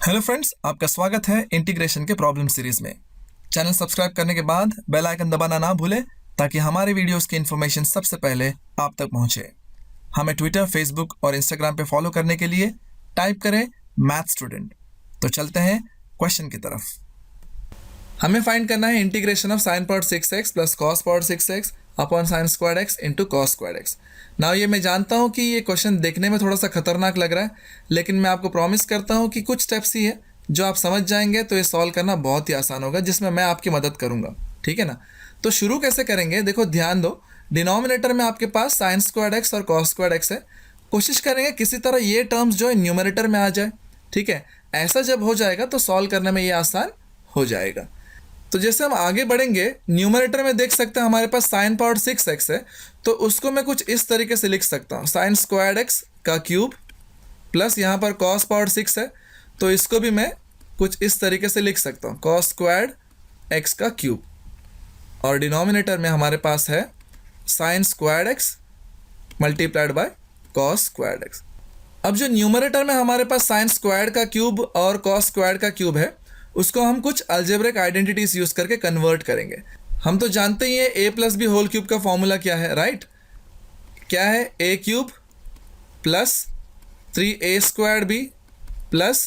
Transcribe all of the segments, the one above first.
Hello friends, आपका स्वागत है इंटीग्रेशन के प्रॉब्लम सीरीज में। चैनल सब्सक्राइब करने के बाद बेल आइकन दबाना ना भूलें ताकि हमारे वीडियोस की इन्फॉर्मेशन सबसे पहले आप तक पहुंचे। हमें ट्विटर, फेसबुक और इंस्टाग्राम पे फॉलो करने के लिए टाइप करें मैथ स्टूडेंट। तो चलते हैं क्वेश्चन की तरफ। हमें फाइंड करना है integration of sine power 6x plus cos power 6x upon sine square x into cos square x. Now ये मैं जानता हूँ कि ये क्वेश्चन देखने में थोड़ा सा खतरनाक लग रहा है, लेकिन मैं आपको प्रॉमिस करता हूँ कि कुछ स्टेप्स ही है जो आप समझ जाएंगे तो ये सॉल्व करना बहुत ही आसान होगा, जिसमें मैं आपकी मदद करूँगा। ठीक है ना? तो शुरू कैसे करेंगे, देखो ध्यान दो। डिनोमिनेटर में आपके पास साइन स्क्वायर एक्स और कॉस स्क्वायर एक्स है। कोशिश करेंगे किसी तरह ये टर्म्स जो है न्यूमरेटर में आ जाए। ठीक है, ऐसा जब हो जाएगा तो सॉल्व करने में ये आसान हो जाएगा। तो जैसे हम आगे बढ़ेंगे, न्यूमरेटर में देख सकते हैं हमारे पास साइन पावर 6x है, तो उसको मैं कुछ इस तरीके से लिख सकता हूँ, साइन स्क्वायर एक्स का क्यूब प्लस यहाँ पर कॉस पावर 6 है, तो इसको भी मैं कुछ इस तरीके से लिख सकता हूँ, कॉस स्क्वायर्ड एक्स का क्यूब। और डिनोमिनेटर में हमारे पास है sine squared x multiplied by cos squared x. अब जो न्यूमरेटर में हमारे पास साइन स्क्वायर्ड का क्यूब और कॉस स्क्वायर्ड का क्यूब है, उसको हम कुछ अलजेब्रिक आइडेंटिटीज यूज करके कन्वर्ट करेंगे। हम तो जानते ही हैं a plus b whole cube का फॉर्मूला क्या है, राइट? क्या है? A cube plus 3a squared B plus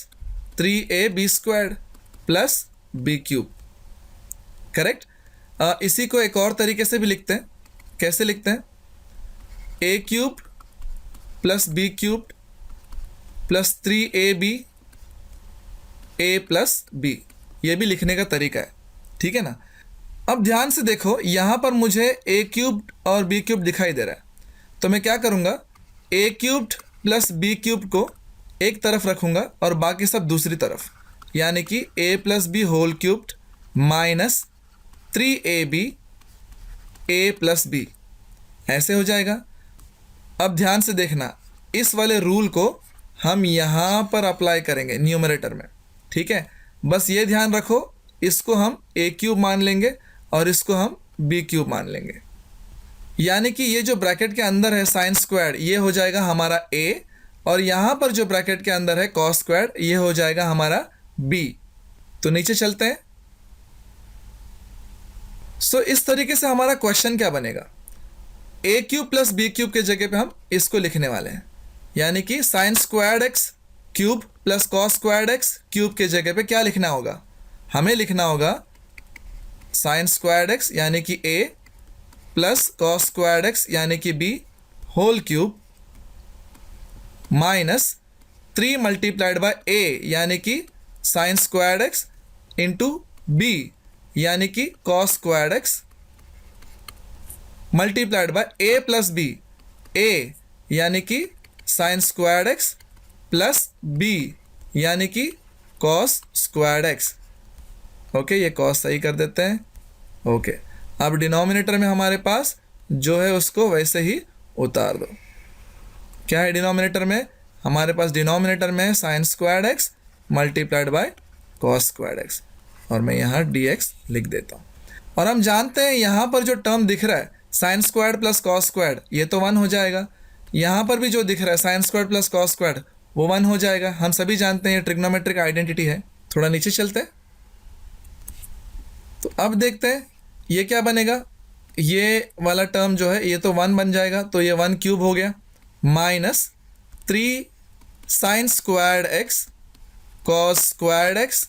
3ab squared plus b cube. Correct? इसी को एक और तरीके से भी लिखते हैं। कैसे लिखते हैं? A cube plus b cube plus 3ab a plus b, ये भी लिखने का तरीका है। ठीक है ना? अब ध्यान से देखो, यहाँ पर मुझे ए क्यूब और बी क्यूब दिखाई दे रहा है, तो मैं क्या करूँगा, ए क्यूब प्लस बी क्यूब को एक तरफ रखूँगा और बाकी सब दूसरी तरफ, यानी कि a plus b whole cube minus 3ab a plus b, ऐसे हो जाएगा। अब ध्यान से देखना, इस वाले रूल को हम यहाँ पर अप्लाई करेंगे न्यूमरेटर में। ठीक है, बस ये ध्यान रखो, इसको हम ए क्यूब मान लेंगे और इसको हम बी क्यूब मान लेंगे, यानी कि ये जो ब्रैकेट के अंदर है साइन स्क्वायर्ड, ये हो जाएगा हमारा ए, और यहाँ पर जो ब्रैकेट के अंदर है कॉस स्क्वायर्ड, ये हो जाएगा हमारा बी। तो नीचे चलते हैं। सो इस तरीके से हमारा क्वेश्चन क्या बनेगा, ए क्यूब प्लस बी क्यूब के जगह पे हम इसको लिखने वाले हैं, यानी कि sine squared x cube plus cos squared x cube के जगह पे क्या लिखना होगा, हमें लिखना होगा साइन स्क्वायर्ड एक्स यानी कि a plus cos squared x यानी कि b whole cube minus 3 multiplied by a यानी कि sine squared x into b यानी कि cos squared x multiplied by a plus b, a यानी कि sine squared x plus b यानी कि कॉस स्क्वायर्ड एक्स। ओके, ये कॉस सही कर देते हैं। ओके, अब डिनोमिनेटर में हमारे पास जो है उसको वैसे ही उतार दो। क्या है डिनोमिनेटर में? हमारे पास डिनोमिनेटर में है sine squared x multiplied by cos squared x, और मैं यहाँ dx लिख देता हूँ। और हम जानते हैं यहाँ पर जो टर्म दिख रहा है sine squared plus cos squared, ये तो 1 हो जाएगा। यहाँ पर भी जो दिख रहा है sine squared plus cos squared, वो 1 हो जाएगा। हम सभी जानते हैं ये ट्रिग्नोमेट्रिक आइडेंटिटी है। थोड़ा नीचे चलते हैं, तो अब देखते हैं ये क्या बनेगा। ये वाला टर्म जो है ये तो 1 बन जाएगा, तो ये 1 क्यूब हो गया minus 3 sine squared x cos squared x.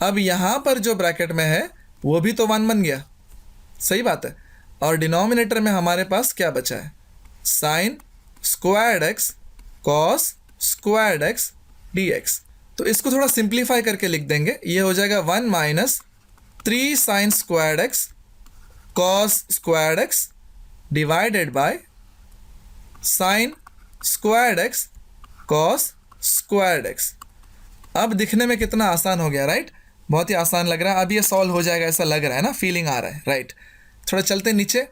अब यहाँ पर जो ब्रैकेट में है वो भी तो 1 बन गया, सही बात है। और डिनोमिनेटर में हमारे पास क्या बचा है, sine squared x cos squared x dx। तो इसको थोड़ा सिंप्लीफाई करके लिख देंगे, ये हो जाएगा 1 minus 3 sine squared x cos squared x divided by sine squared x cos squared x. अब दिखने में कितना आसान हो गया, राइट? बहुत ही आसान लग रहा है। अब ये सॉल्व हो जाएगा ऐसा लग रहा है ना, फीलिंग आ रहा है, राइट? थोड़ा चलते नीचे।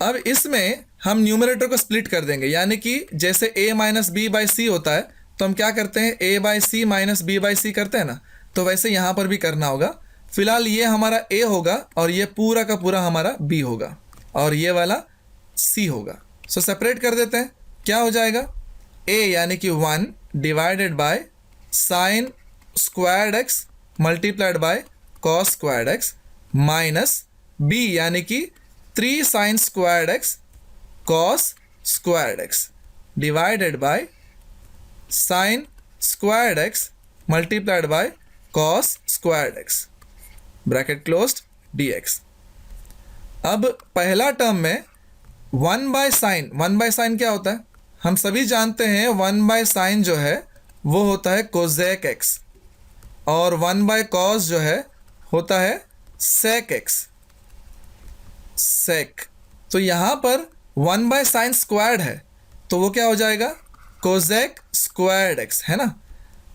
अब इसमें हम न्यूमरेटर को स्प्लिट कर देंगे, यानी कि जैसे a माइनस बी बाई सी होता है, तो हम क्या करते हैं, a by c minus b by c करते हैं ना, तो वैसे यहाँ पर भी करना होगा। फिलहाल ये हमारा a होगा और ये पूरा का पूरा हमारा b होगा और ये वाला c होगा। सेपरेट कर देते हैं, क्या हो जाएगा, a यानी कि 1 divided by sine squared x multiplied by cos squared x minus b यानी कि 3 sine squared x cos squared x divided by sine squared x multiplied by cos squared x bracket closed dx। अब पहला term में 1 by sine क्या होता है? हम सभी जानते हैं 1 बाय साइन जो है वो होता है कोजेक एक्स और 1 बाय कॉस जो है होता है सेक एक्स सेक। तो यहाँ पर 1 बाय साइन स्क्वायर्ड है तो वो क्या हो जाएगा? कोजेक स्क्वायर्ड एक्स है ना।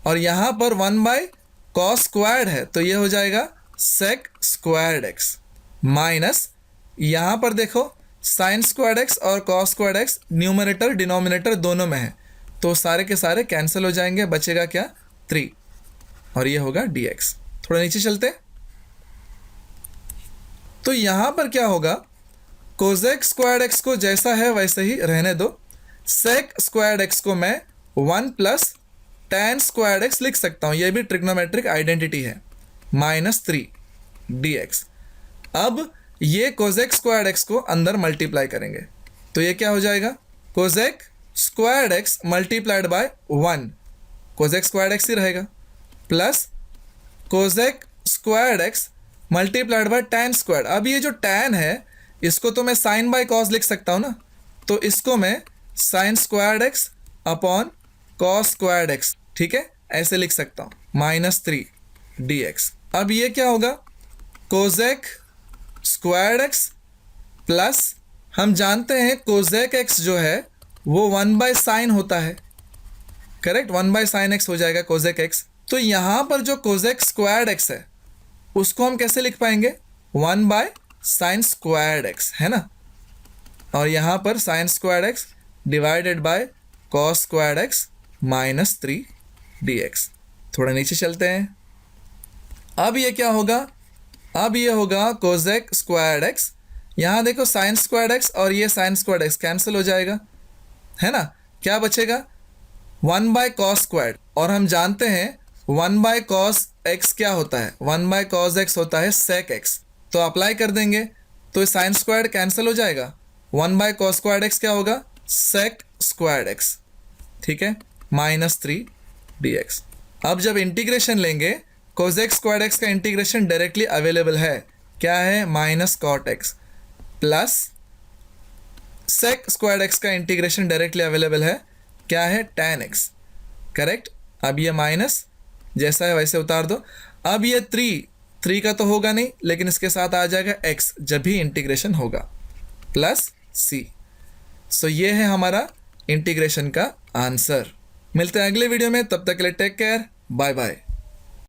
और यहाँ पर 1 बाय कॉस स्क्वायर्ड है तो ये हो जाएगा सेक स्क्वायर्ड एक्स माइनस यहाँ पर देखो साइन स्क्वायर्ड एक्स और cos squared x numerator denominator दोनों में है तो सारे के सारे कैंसिल हो जाएंगे, बचेगा क्या? 3 और ये होगा dx। थोड़ा नीचे चलते तो यहाँ पर क्या होगा? कोजेक स्क्वायर्ड एक्स को जैसा है वैसे ही रहने दो। सेक स्क्वायर्ड एक्स को मैं 1 प्लस tan स्क्वायर्ड एक्स लिख सकता हूँ, ये भी ट्रिग्नोमेट्रिक आइडेंटिटी है -3 dx। अब ये कोजेक स्क्वायर्ड एक्स को अंदर मल्टीप्लाई करेंगे तो ये क्या हो जाएगा? Cosec squared x multiplied by 1 cosec squared x ही रहेगा plus cosec squared x multiplied by tan squared. अब ये जो tan है इसको तो मैं साइन बाय कॉस लिख सकता हूँ ना, तो इसको मैं sine squared x upon cos squared x, ठीक है, ऐसे लिख सकता हूँ -3 dx। अब ये क्या होगा? कोजेक स्क्वायर्ड एक्स प्लस हम जानते हैं कोजेक एक्स जो है वो 1 बाय साइन होता है, करेक्ट, 1 बाय साइन एक्स हो जाएगा कोजेक एक्स। तो यहाँ पर जो कोजेक स्क्वायर्ड एक्स है उसको हम कैसे लिख पाएंगे? 1 बाय साइन स्क्वायर्ड एक्स है ना, और यहाँ पर sine squared x divided by cos squared x -3 dx। थोड़ा नीचे चलते हैं। अब ये क्या होगा? अब ये होगा कोजेक स्क्वायर्ड एक्स, यहाँ देखो साइन स्क्वायर्ड एक्स और ये साइन स्क्वायर्ड एक्स कैंसिल हो जाएगा है ना, क्या बचेगा? 1 बाय कॉस स्क्वायर्ड, और हम जानते हैं 1 बाय कॉस एक्स क्या होता है? 1 बाय कॉस एक्स होता है सेक एक्स, तो अप्लाई कर देंगे तो साइन स्क्वायर्ड कैंसिल हो जाएगा। 1 बाय कॉस स्क्वायर्ड एक्स क्या होगा? सेक स्क्वायर्ड एक्स, ठीक है, -3 dx। अब जब इंटीग्रेशन लेंगे कोजेक स्क्वायर्ड एक्स का इंटीग्रेशन डायरेक्टली अवेलेबल है, क्या है? -cot x plus sec squared x का इंटीग्रेशन डायरेक्टली अवेलेबल है, क्या है? tan x, correct. अब ये माइनस जैसा है वैसे उतार दो। अब ये 3 का तो होगा नहीं लेकिन इसके साथ आ जाएगा x जब भी इंटीग्रेशन होगा प्लस c। सो ये है हमारा इंटीग्रेशन का आंसर। मिलते हैं अगले वीडियो में, तब तक के लिए टेक केयर, बाय बाय।